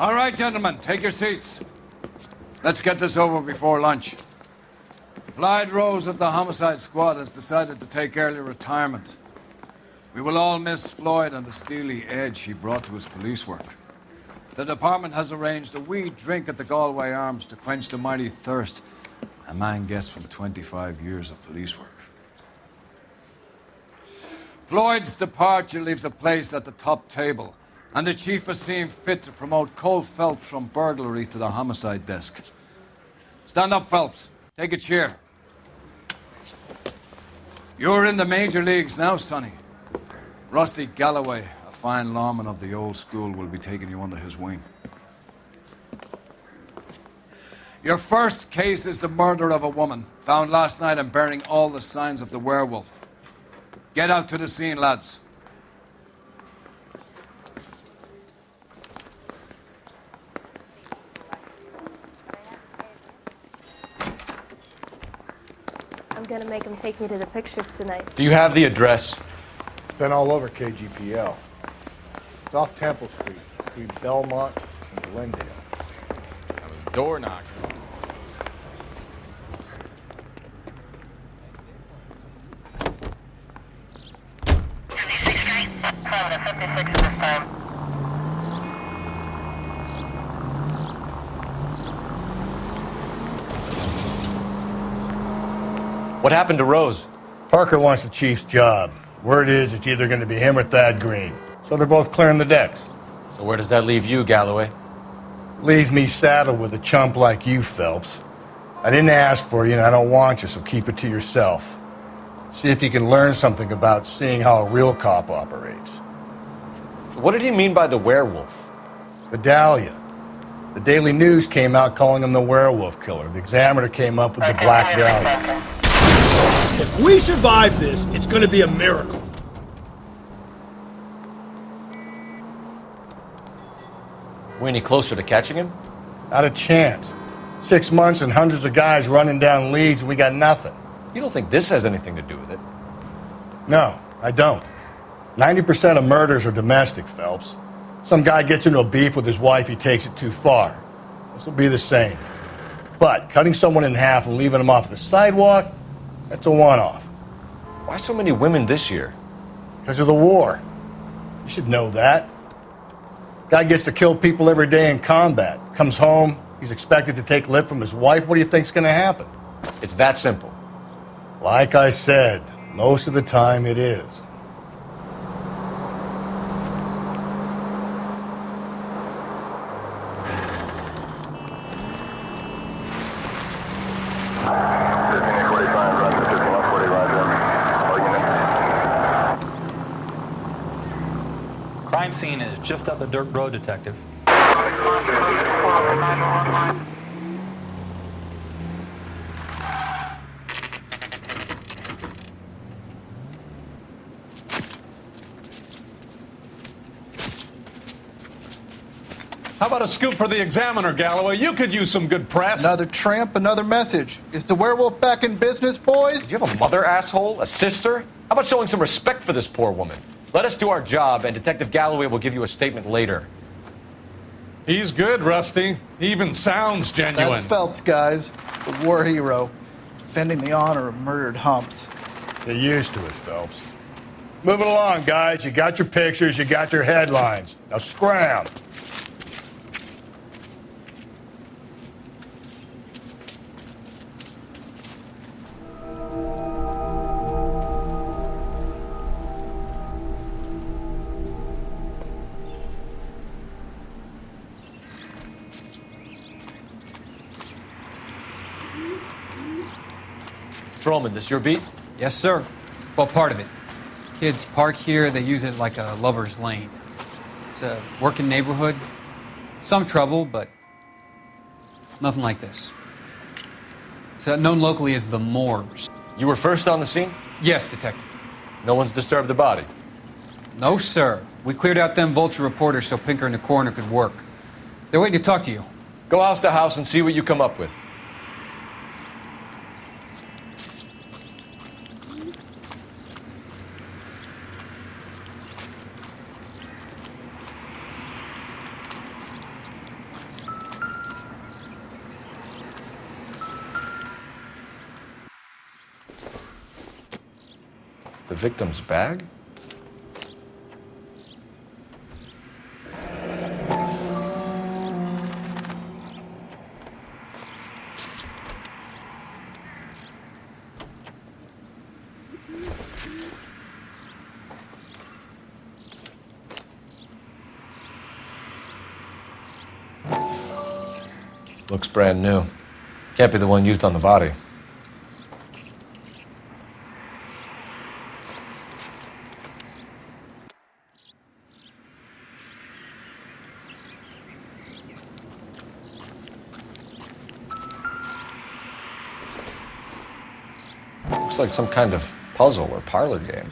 All right, gentlemen, take your seats. Let's get this over before lunch. Floyd Rose of the Homicide Squad has decided to take early retirement. We will all miss Floyd and the steely edge he brought to his police work. The department has arranged a wee drink at the Galway Arms to quench the mighty thirst a man gets from 25 years of police work. Floyd's departure leaves a place at the top table, and the chief has seen fit to promote Cole Phelps from burglary to the homicide desk. Stand up, Phelps. Take a chair. You're in the major leagues now, Sonny. Rusty Galloway, a fine lawman of the old school, will be taking you under his wing. Your first case is the murder of a woman, found last night and bearing all the signs of the werewolf. Get out to the scene, lads. I'm gonna make him take me to the pictures tonight. Do you have the address? Been all over KGPL. It's off Temple Street, between Belmont and Glendale. I was door knocking. What happened to Rose? Parker wants the chief's job. Word is it's either going to be him or Thad Green. So they're both clearing the decks. So where does that leave you, Galloway? Leaves me saddled with a chump like you, Phelps. I didn't ask for you and I don't want you, so keep it to yourself. See if you can learn something about seeing how a real cop operates. What did he mean by the werewolf? Vidalia. The Daily News came out calling him the werewolf killer. The Examiner came up with the Black Dahlia. If we survive this, it's going to be a miracle. We any closer to catching him? Not a chance. 6 months and hundreds of guys running down leads and we got nothing. You don't think this has anything to do with it? No, I don't. 90% of murders are domestic, Phelps. Some guy gets into a beef with his wife, he takes it too far. This will be the same. But cutting someone in half and leaving them off the sidewalk, that's a one-off. Why so many women this year? Because of the war. You should know that. Guy gets to kill people every day in combat. Comes home, he's expected to take lip from his wife. What do you think's going to happen? It's that simple. Like I said, most of the time it is. Crime scene is just up the dirt road, Detective. How about a scoop for the Examiner, Galloway? You could use some good press. Another tramp, another message. Is the werewolf back in business, boys? Do you have a mother, asshole? A sister? How about showing some respect for this poor woman? Let us do our job, and Detective Galloway will give you a statement later. He's good, Rusty. He even sounds genuine. That's Phelps, guys. The war hero. Defending the honor of murdered humps. Get used to it, Phelps. Moving along, guys. You got your pictures, you got your headlines. Now scram. Trollman, this your beat? Yes, sir. Well, part of it. Kids park here, they use it like a lover's lane. It's a working neighborhood. Some trouble, but nothing like this. It's known locally as the Moors. You were first on the scene? Yes, Detective. No one's disturbed the body? No, sir. We cleared out them vulture reporters so Pinker and the coroner could work. They're waiting to talk to you. Go house to house and see what you come up with. The victim's bag? Looks brand new. Can't be the one used on the body. Looks like some kind of puzzle or parlor game.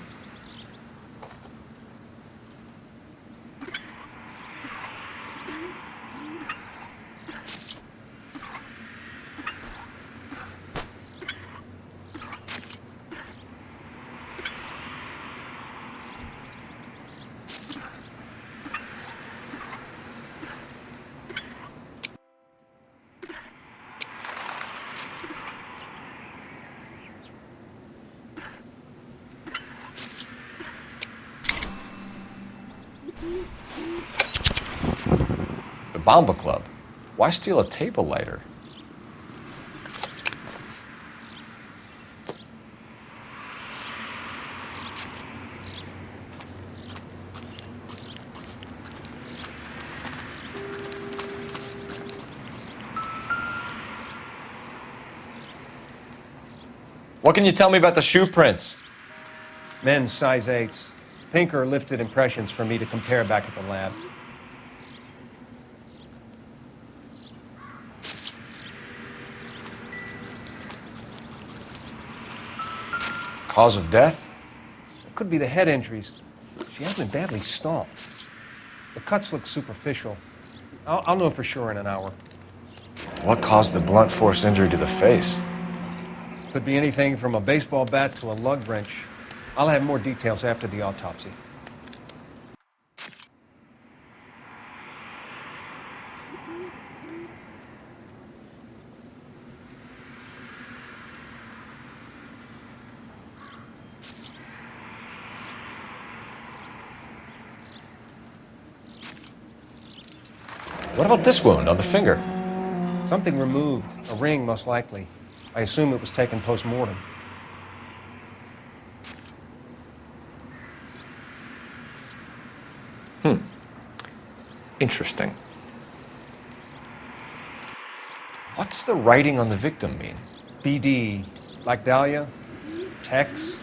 The Bomba Club. Why steal a table lighter? What can you tell me about the shoe prints? Men's size 8s. Pinker lifted impressions for me to compare back at the lab. Cause of death? It could be the head injuries. She has been badly stomped. The cuts look superficial. I'll know for sure in an hour. What caused the blunt force injury to the face? Could be anything from a baseball bat to a lug wrench. I'll have more details after the autopsy. What about this wound on the finger? Something removed. A ring, most likely. I assume it was taken post-mortem. Interesting. What does the writing on the victim mean? BD. Like Dahlia? Tex?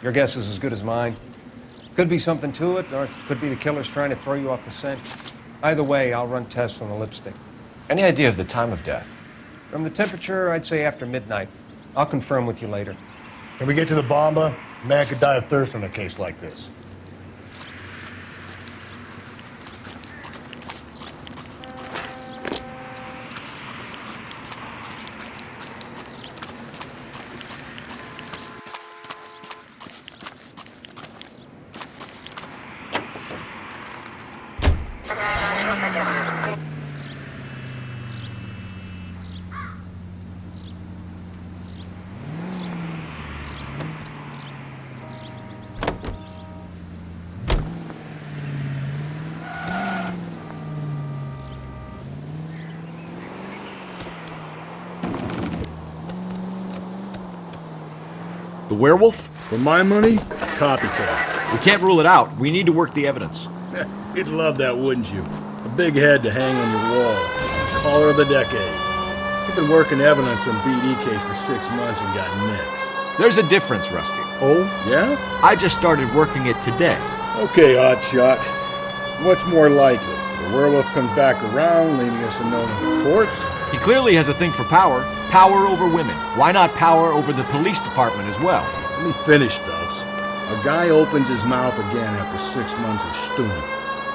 Your guess is as good as mine. Could be something to it, or it could be the killer's trying to throw you off the scent. Either way, I'll run tests on the lipstick. Any idea of the time of death? From the temperature, I'd say after midnight. I'll confirm with you later. Can we get to the Bomba? A man could die of thirst on a case like this. The werewolf? For my money, copycat. We can't rule it out. We need to work the evidence. You'd love that, wouldn't you? A big head to hang on your wall. Caller of the decade. You've been working evidence on BD case for 6 months and got nicks. There's a difference, Rusty. Oh, yeah? I just started working it today. Okay, Hotshot. What's more likely? The werewolf comes back around, leaving us unknown in the court? He clearly has a thing for power. Power over women. Why not power over the police department as well? Let me finish, Stubbs. A guy opens his mouth again after 6 months of stewing.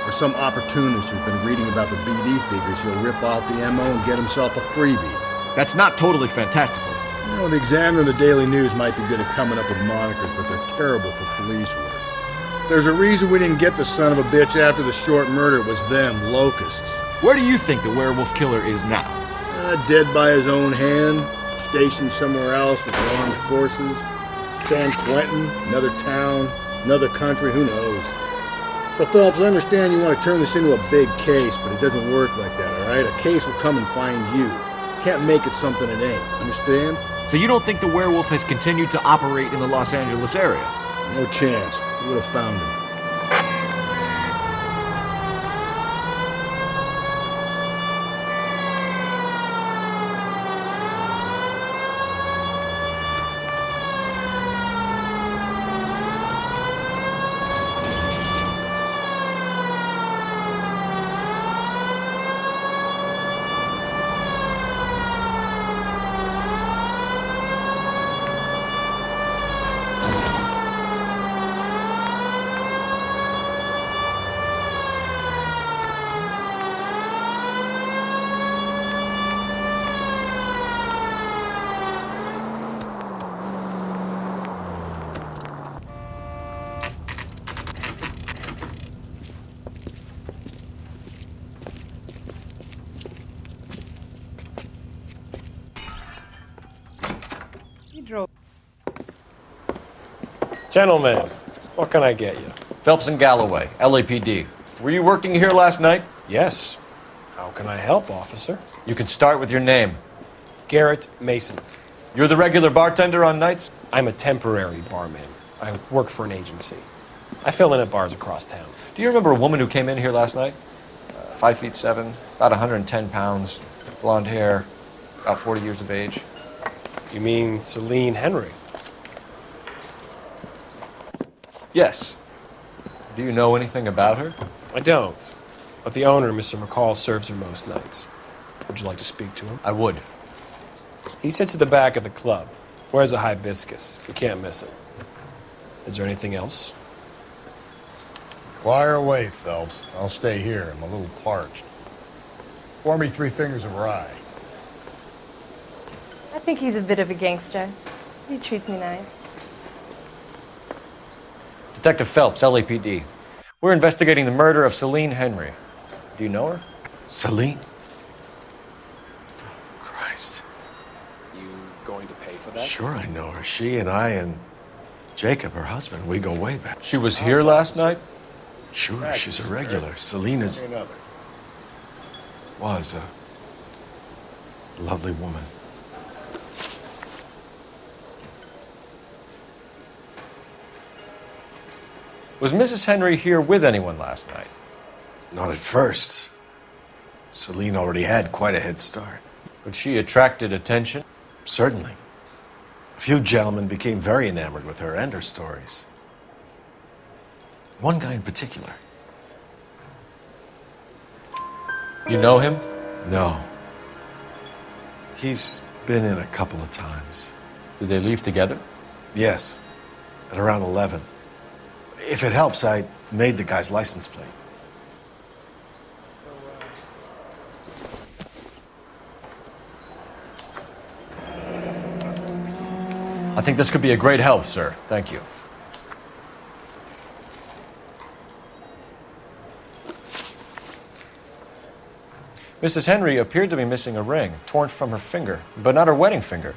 Or some opportunist who's been reading about the BD figures, he'll rip out the MO and get himself a freebie. That's not totally fantastical. You know, the Examiner and the Daily News might be good at coming up with monikers, but they're terrible for police work. There's a reason we didn't get the son of a bitch after the short murder. It was them, locusts. Where do you think the werewolf killer is now? Dead by his own hand, stationed somewhere else with armed forces. San Quentin, another town, another country, who knows? So, Phelps, I understand you want to turn this into a big case, but it doesn't work like that, all right? A case will come and find you. Can't make it something it ain't. Understand? So you don't think the werewolf has continued to operate in the Los Angeles area? No chance. We would have found him. Gentlemen, what can I get you? Phelps and Galloway, LAPD. Were you working here last night? Yes. How can I help, officer? You can start with your name. Garrett Mason. You're the regular bartender on nights? I'm a temporary barman. I work for an agency. I fill in at bars across town. Do you remember a woman who came in here last night? 5'7", about 110 pounds, blonde hair, about 40 years of age. You mean Celine Henry? Yes. Do you know anything about her? I don't. But the owner, Mr. McCall, serves her most nights. Would you like to speak to him? I would. He sits at the back of the club. Wears a hibiscus. You can't miss him. Is there anything else? Fire away, Phelps. I'll stay here. I'm a little parched. Pour me 3 fingers of rye. I think he's a bit of a gangster. He treats me nice. Detective Phelps, LAPD. We're investigating the murder of Celine Henry. Do you know her? Celine? Christ. You going to pay for that? Sure I know her. She and I and Jacob, her husband, we go way back. She was here last night? Sure, she's a regular. Celine was a lovely woman. Was Mrs. Henry here with anyone last night? Not at first. Celine already had quite a head start. But she attracted attention? Certainly. A few gentlemen became very enamored with her and her stories. One guy in particular. You know him? No. He's been in a couple of times. Did they leave together? Yes. At around 11. If it helps, I made the guy's license plate. I think this could be a great help, sir. Thank you. Mrs. Henry appeared to be missing a ring, torn from her finger, but not her wedding finger.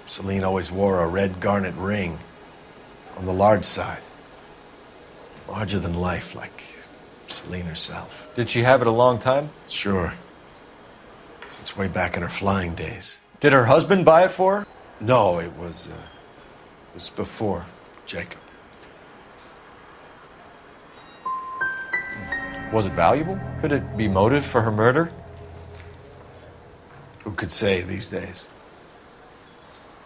Celine always wore a red garnet ring on the large side. Larger than life, like Celine herself. Did she have it a long time? Sure. Since way back in her flying days. Did her husband buy it for her? No, it was before Jacob. Was it valuable? Could it be motive for her murder? Who could say these days?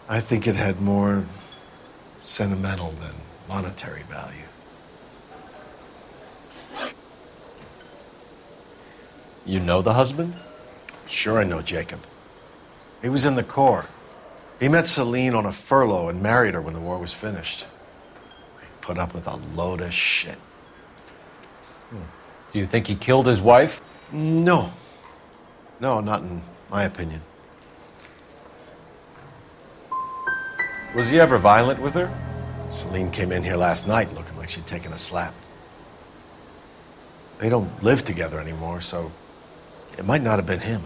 I think it had more sentimental than monetary value. You know the husband? Sure I know Jacob. He was in the Corps. He met Celine on a furlough and married her when the war was finished. He put up with a load of shit. Do you think he killed his wife? No. No, not in my opinion. Was he ever violent with her? Celine came in here last night looking like she'd taken a slap. They don't live together anymore, so it might not have been him.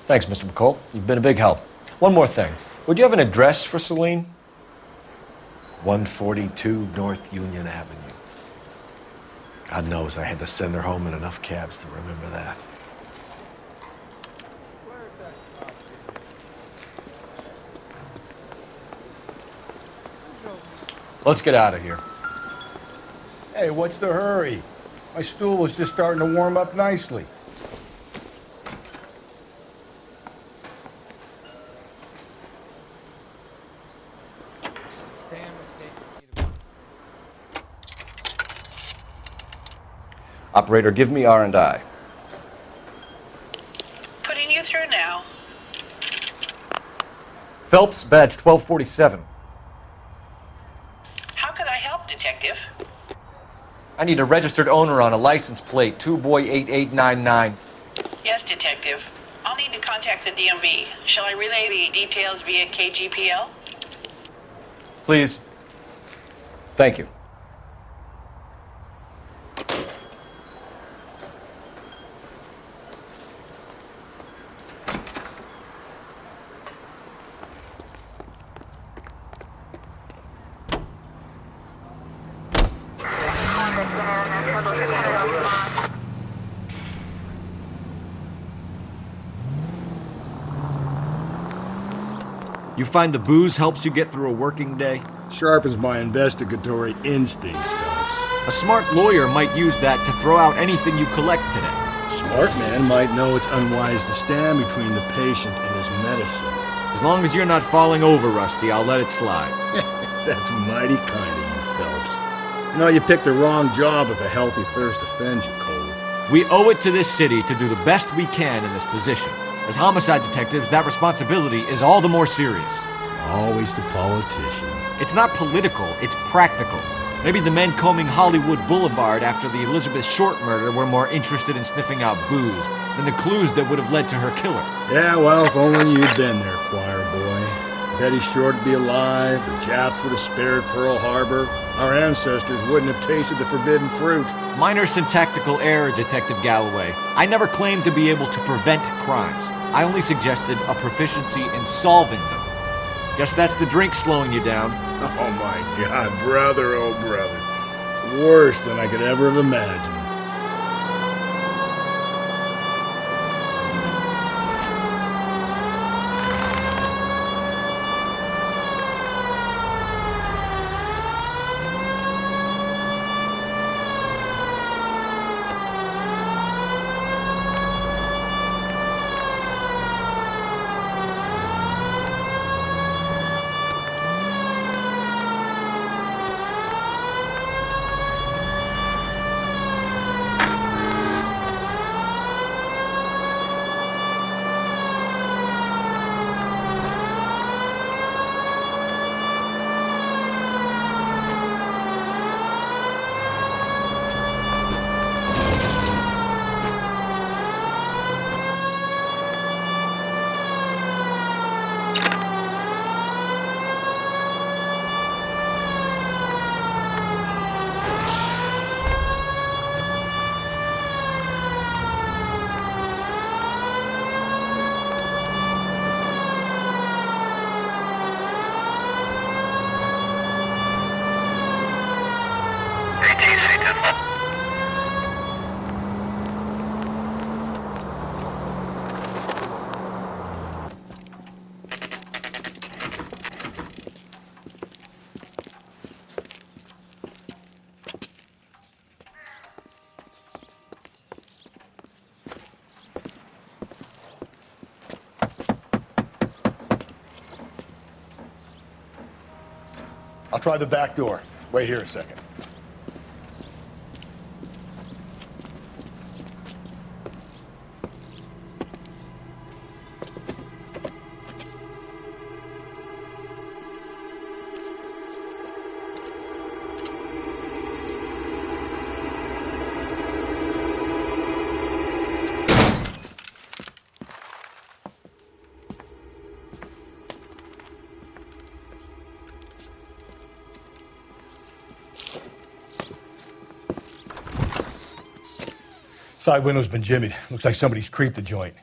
Thanks, Mr. McCall. You've been a big help. One more thing. Would you have an address for Celine? 142 North Union Avenue. God knows I had to send her home in enough cabs to remember that. Let's get out of here. Hey, what's the hurry? My stool was just starting to warm up nicely. Operator, give me R&I. Putting you through now. Phelps, badge 1247. How could I help, Detective? I need a registered owner on a license plate, 2boy8899. Yes, Detective. I'll need to contact the DMV. Shall I relay the details via KGPL? Please. Thank you. You find the booze helps you get through a working day? Sharpens my investigatory instincts, Phelps. A smart lawyer might use that to throw out anything you collect today. Smart man might know it's unwise to stand between the patient and his medicine. As long as you're not falling over, Rusty, I'll let it slide. That's mighty kind of you, Phelps. You know, you picked the wrong job if a healthy thirst offends you, Cole. We owe it to this city to do the best we can in this position. As homicide detectives, that responsibility is all the more serious. Always the politician. It's not political, it's practical. Maybe the men combing Hollywood Boulevard after the Elizabeth Short murder were more interested in sniffing out booze than the clues that would have led to her killer. Yeah, well, if only you'd been there, choir boy. Betty Short would be alive, the Japs would have spared Pearl Harbor, our ancestors wouldn't have tasted the forbidden fruit. Minor syntactical error, Detective Galloway. I never claimed to be able to prevent crimes. I only suggested a proficiency in solving them. Guess that's the drink slowing you down. Oh my God, brother, oh brother. Worse than I could ever have imagined. I'll try the back door. Wait here a second. Side window's been jimmied. Looks like somebody's creeped the joint.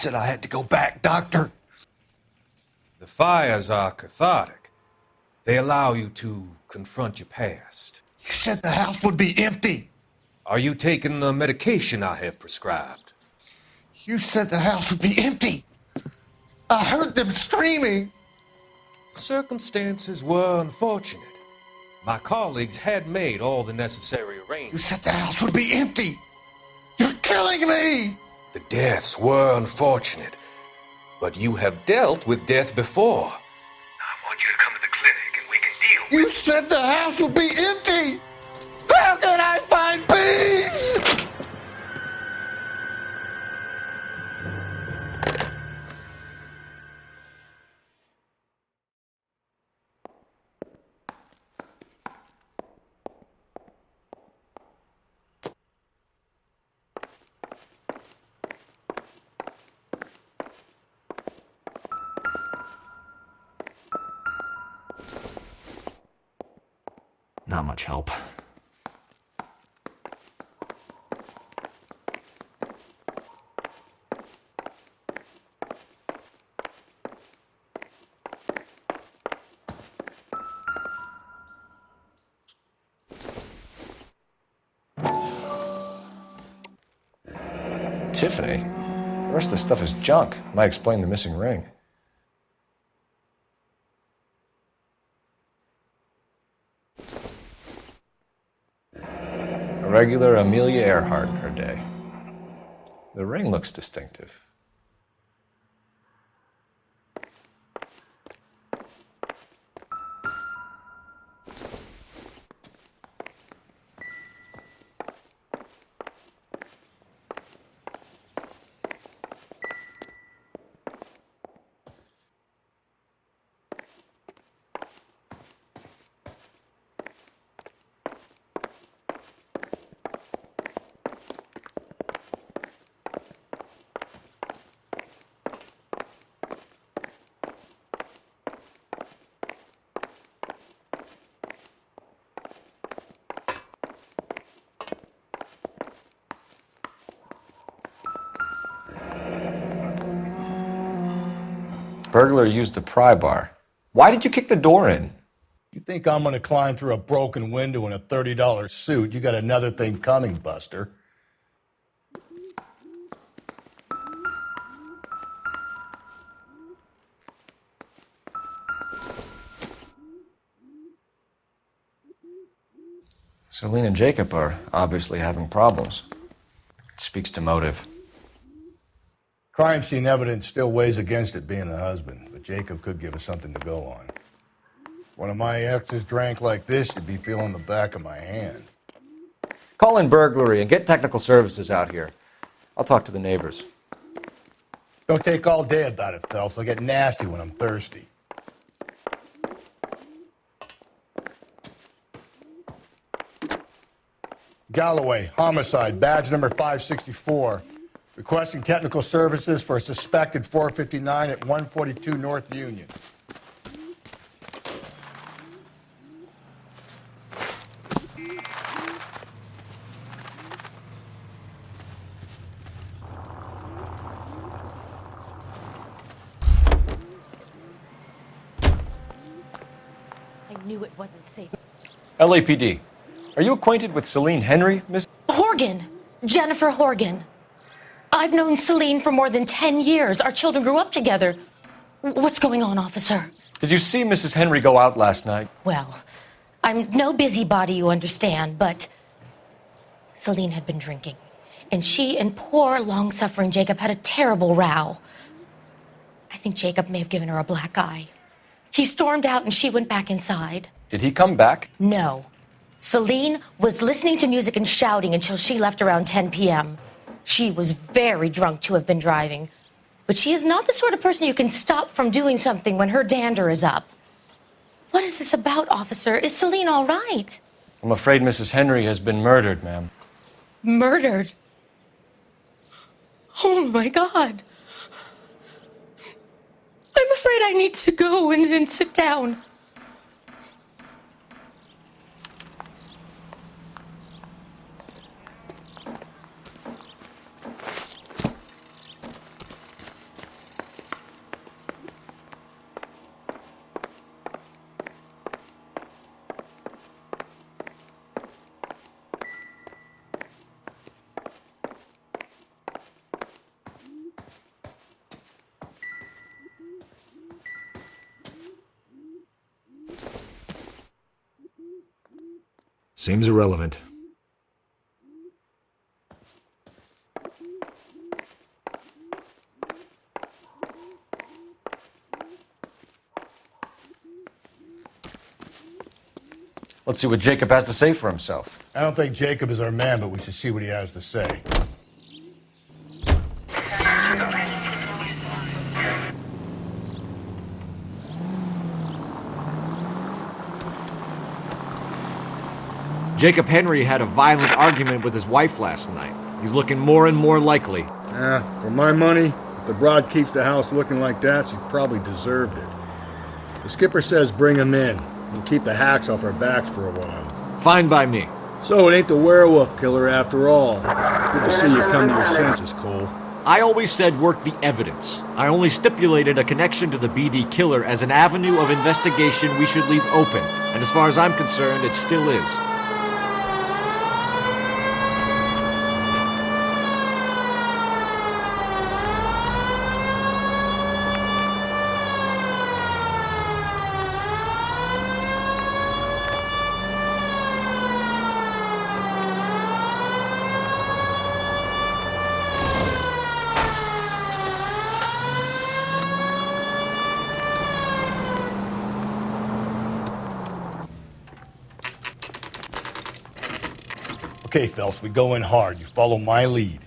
said I had to go back, Doctor. The fires are cathartic. They allow you to confront your past. You said the house would be empty. Are you taking the medication I have prescribed? You said the house would be empty. I heard them screaming. Circumstances were unfortunate. My colleagues had made all the necessary arrangements. You said the house would be empty. You're killing me. The deaths were unfortunate, but you have dealt with death before. I want you to come to the clinic and we can deal You said the house would be empty. How can I find peace? Not much help. Tiffany? The rest of the stuff is junk. Might explain the missing ring. A regular Amelia Earhart in her day. The ring looks distinctive. Burglar used the pry bar. Why did you kick the door in? You think I'm gonna climb through a broken window in a $30 suit? You got another thing coming, Buster. Celine and Jacob are obviously having problems. It speaks to motive. Crime scene evidence still weighs against it being the husband, but Jacob could give us something to go on. One of my exes drank like this, you'd be feeling the back of my hand. Call in burglary and get technical services out here. I'll talk to the neighbors. Don't take all day about it, Phelps. I'll get nasty when I'm thirsty. Galloway, homicide, badge number 564. Requesting technical services for a suspected 459 at 142 North Union. I knew it wasn't safe. LAPD. Are you acquainted with Celine Henry, Miss? Horgan! Jennifer Horgan. I've known Celine for more than 10 years. Our children grew up together. What's going on, officer? Did you see Mrs. Henry go out last night? Well, I'm no busybody, you understand, but Celine had been drinking. And she and poor, long-suffering Jacob had a terrible row. I think Jacob may have given her a black eye. He stormed out and she went back inside. Did he come back? No. Celine was listening to music and shouting until she left around 10 p.m. She was very drunk to have been driving. But she is not the sort of person you can stop from doing something when her dander is up. What is this about, officer? Is Celine all right? I'm afraid Mrs. Henry has been murdered, ma'am. Murdered? Oh, my God. I'm afraid I need to go and sit down. Seems irrelevant. Let's see what Jacob has to say for himself. I don't think Jacob is our man, but we should see what he has to say. Jacob Henry had a violent argument with his wife last night. He's looking more and more likely. For my money, if the broad keeps the house looking like that, she probably deserved it. The skipper says bring him in. We'll keep the hacks off our backs for a while. Fine by me. So it ain't the werewolf killer after all. Good to see you come to your senses, Cole. I always said work the evidence. I only stipulated a connection to the BD killer as an avenue of investigation we should leave open. And as far as I'm concerned, it still is. Okay, Phelps, we go in hard. You follow my lead.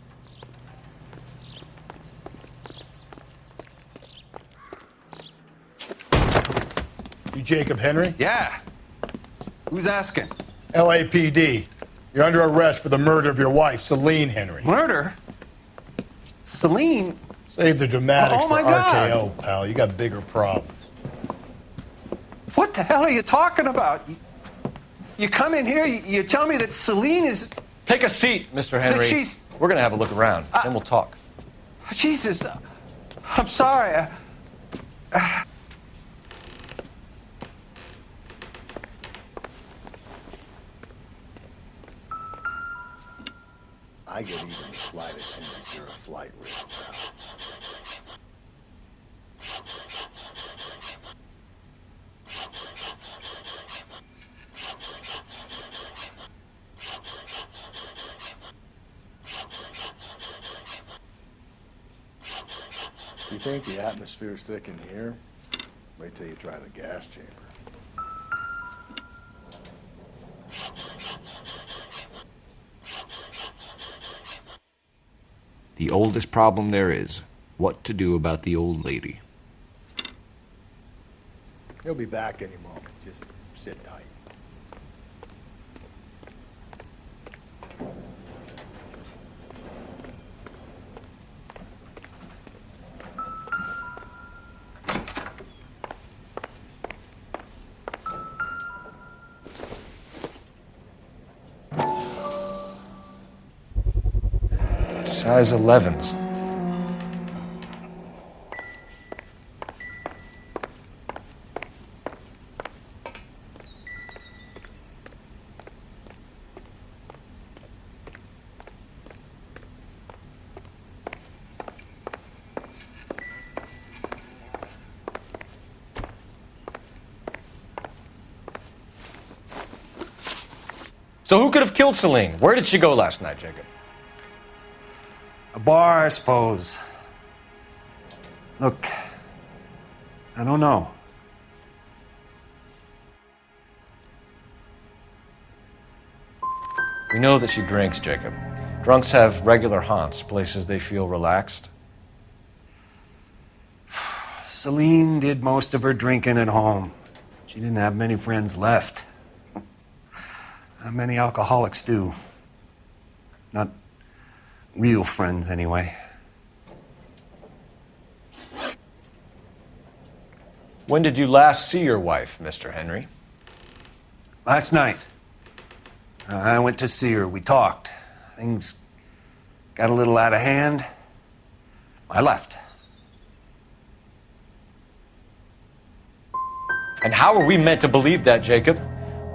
You Jacob Henry? Yeah. Who's asking? LAPD. You're under arrest for the murder of your wife, Celine Henry. Murder? Celine? Save the dramatics Oh, for my God. RKO, pal. You got bigger problems. What the hell are you talking about? You come in here, you tell me that Celine is... Take a seat, Mr. Henry. she's- We're going to have a look around, then we'll talk. Jesus, I'm sorry. I get even the slightest hint that you're a flight risk, pal. You think the atmosphere's thick in here? Wait till you try the gas chamber. The oldest problem there is, what to do about the old lady. He'll be back any moment. Just sit tight. Size 11s. So who could have killed Celine? Where did she go last night, Jacob? A bar, I suppose. Look, I don't know. We know that she drinks, Jacob. Drunks have regular haunts, places they feel relaxed. Celine did most of her drinking at home. She didn't have many friends left. Not many alcoholics do. Not real friends, anyway. When did you last see your wife, Mr. Henry? Last night. I went to see her. We talked. Things got a little out of hand. I left. And how are we meant to believe that, Jacob?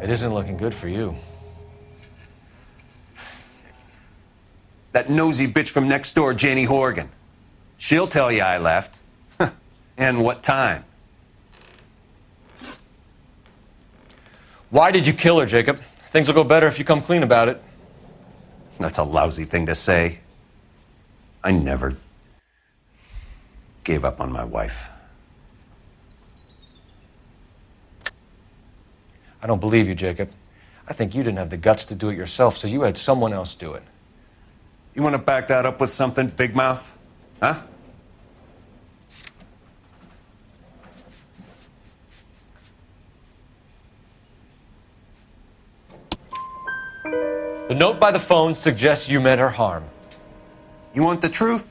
It isn't looking good for you. That nosy bitch from next door, Janie Horgan. She'll tell you I left. And what time. Why did you kill her, Jacob? Things will go better if you come clean about it. That's a lousy thing to say. I never gave up on my wife. I don't believe you, Jacob. I think you didn't have the guts to do it yourself, so you had someone else do it. You want to back that up with something, Big Mouth? Huh? The note by the phone suggests you meant her harm. You want the truth?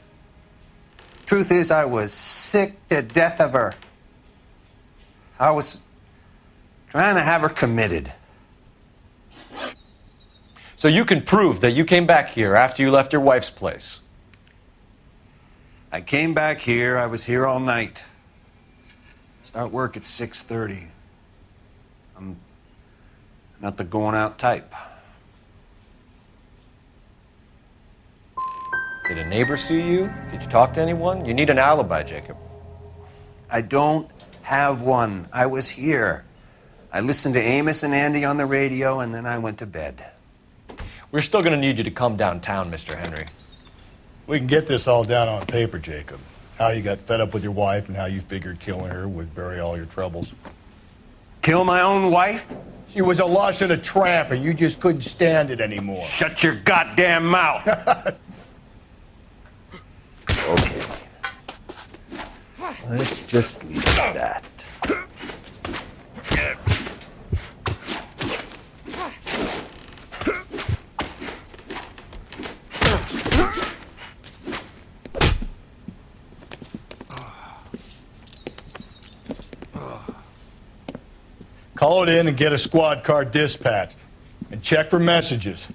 Truth is, I was sick to death of her. I was trying to have her committed. So you can prove that you came back here after you left your wife's place. I came back here. I was here all night. Start work at 6:30. I'm not the going out type. Did a neighbor see you? Did you talk to anyone? You need an alibi, Jacob. I don't have one. I was here. I listened to Amos and Andy on the radio, and then I went to bed. We're still going to need you to come downtown, Mr. Henry. We can get this all down on paper, Jacob. How you got fed up with your wife and how you figured killing her would bury all your troubles. Kill my own wife? She was a lush and a tramp, and you just couldn't stand it anymore. Shut your goddamn mouth. Okay. Let's just leave it at that. Call it in and get a squad car dispatched. And check for messages.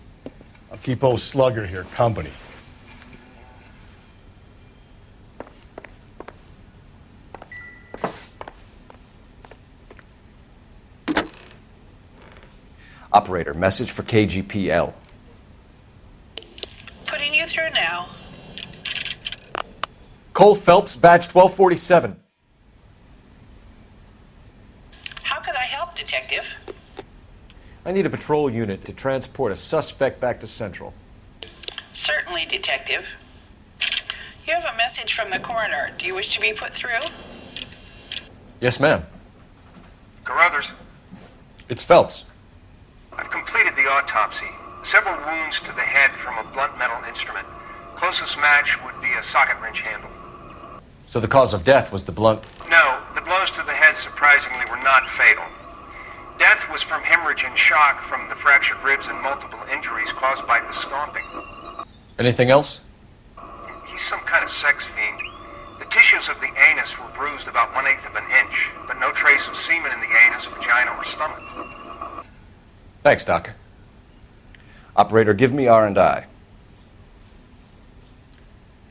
I'll keep old Slugger here company. Operator, message for KGPL. Putting you through now. Cole Phelps, badge 1247. How could I help, Detective? I need a patrol unit to transport a suspect back to Central. Certainly, Detective. You have a message from the coroner. Do you wish to be put through? Yes, ma'am. Carruthers, It's Phelps. I've completed the autopsy. Several wounds to the head from a blunt metal instrument. Closest match would be a socket wrench handle. So the cause of death was the blunt. No, the blows to the head surprisingly were not fatal. Death was from hemorrhage and shock from the fractured ribs and multiple injuries caused by the stomping. Anything else? He's some kind of sex fiend. The tissues of the anus were bruised about 1/8 of an inch, but no trace of semen in the anus, vagina, or stomach. Thanks, Doc. Operator, give me R&I.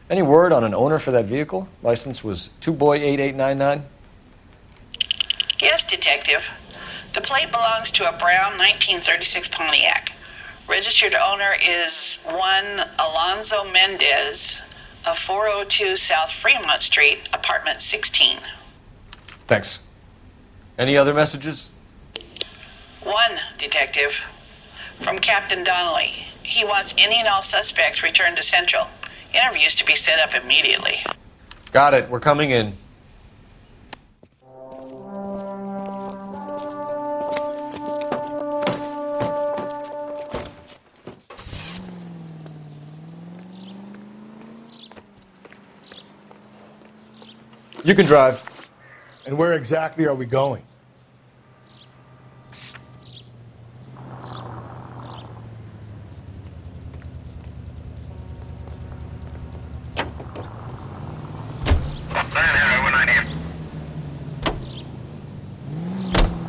Any word on an owner for that vehicle? License was 2boy8899. Yes, Detective. The plate belongs to a brown 1936 Pontiac. Registered owner is one Alonzo Mendez of 402 South Fremont Street, apartment 16. Thanks. Any other messages? One, Detective. From Captain Donnelly. He wants any and all suspects returned to Central. Interviews to be set up immediately. Got it. We're coming in. You can drive. And where exactly are we going?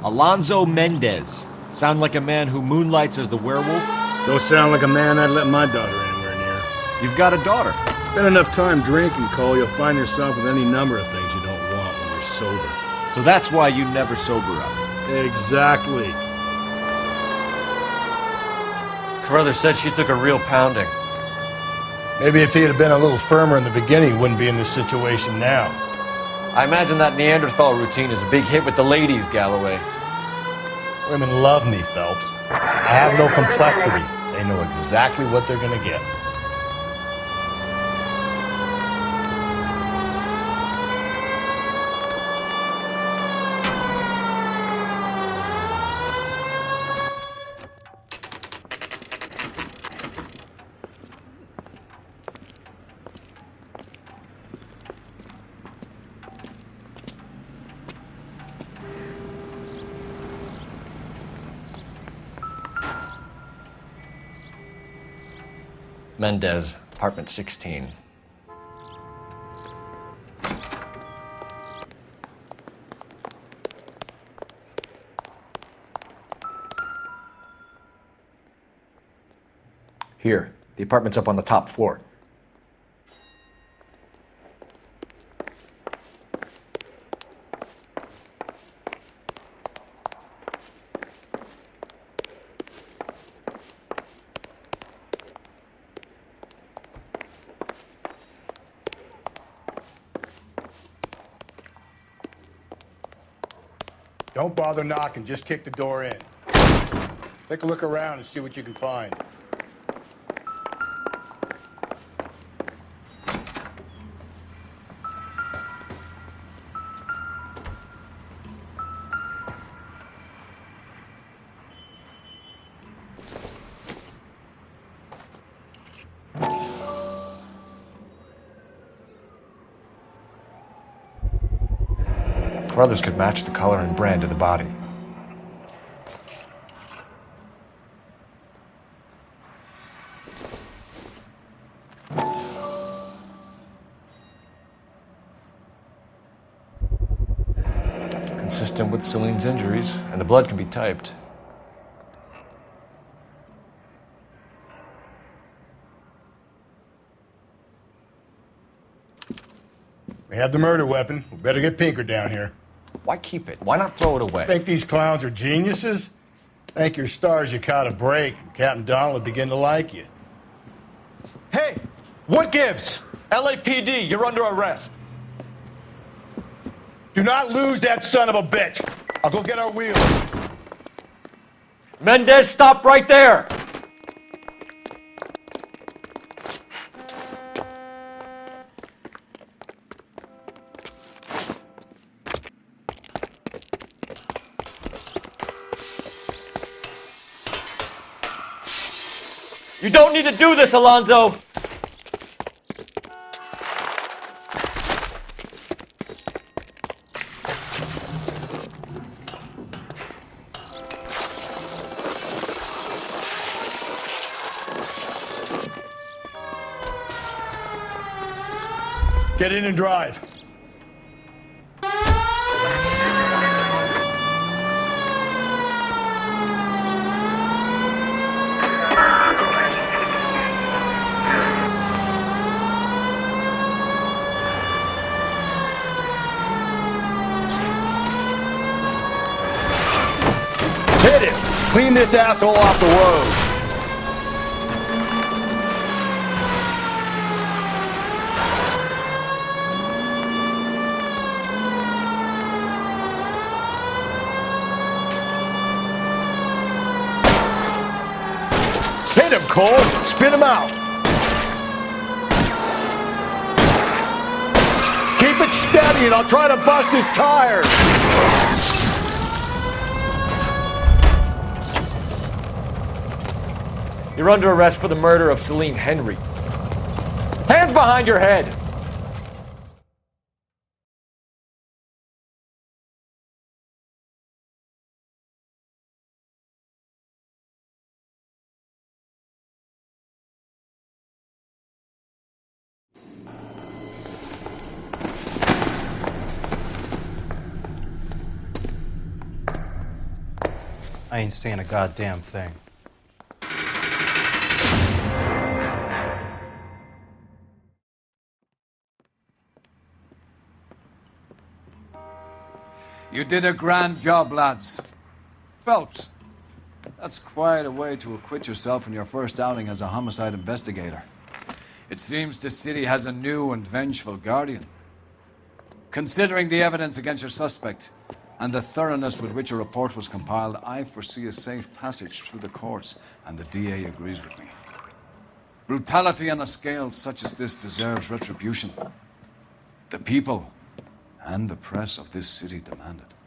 Alonzo Mendez. Sound like a man who moonlights as the werewolf? Don't sound like a man I'd let my daughter anywhere near. You've got a daughter. Spend enough time drinking, Cole, you'll find yourself with any number of things you don't want when you're sober. So that's why you never sober up. Exactly. Carruthers said she took a real pounding. Maybe if he had been a little firmer in the beginning, he wouldn't be in this situation now. I imagine that Neanderthal routine is a big hit with the ladies, Galloway. Women love me, Phelps. I have no complexity. They know exactly what they're going to get. Mendez, apartment 16. Here, the apartment's up on the top floor. Don't bother knocking, just kick the door in. Take a look around and see what you can find. Brothers could match the color and brand of the body. Consistent with Celine's injuries, and the blood can be typed. We have the murder weapon. We better get Pinker down here. Why keep it? Why not throw it away? Think these clowns are geniuses? Thank your stars you caught a break. Captain Donald will begin to like you. Hey, what gives? LAPD, you're under arrest. Do not lose that son of a bitch. I'll go get our wheels. Mendez, stop right there! You don't need to do this, Alonzo! Get in and drive. Hit it! Clean this asshole off the road. Hit him, Cole! Spin him out! Keep it steady and I'll try to bust his tires! You're under arrest for the murder of Celine Henry. Hands behind your head! I ain't seeing a goddamn thing. You did a grand job, lads. Phelps, that's quite a way to acquit yourself in your first outing as a homicide investigator. It seems the city has a new and vengeful guardian. Considering the evidence against your suspect, and the thoroughness with which a report was compiled, I foresee a safe passage through the courts, and the DA agrees with me. Brutality on a scale such as this deserves retribution. The people and the press of this city demand it.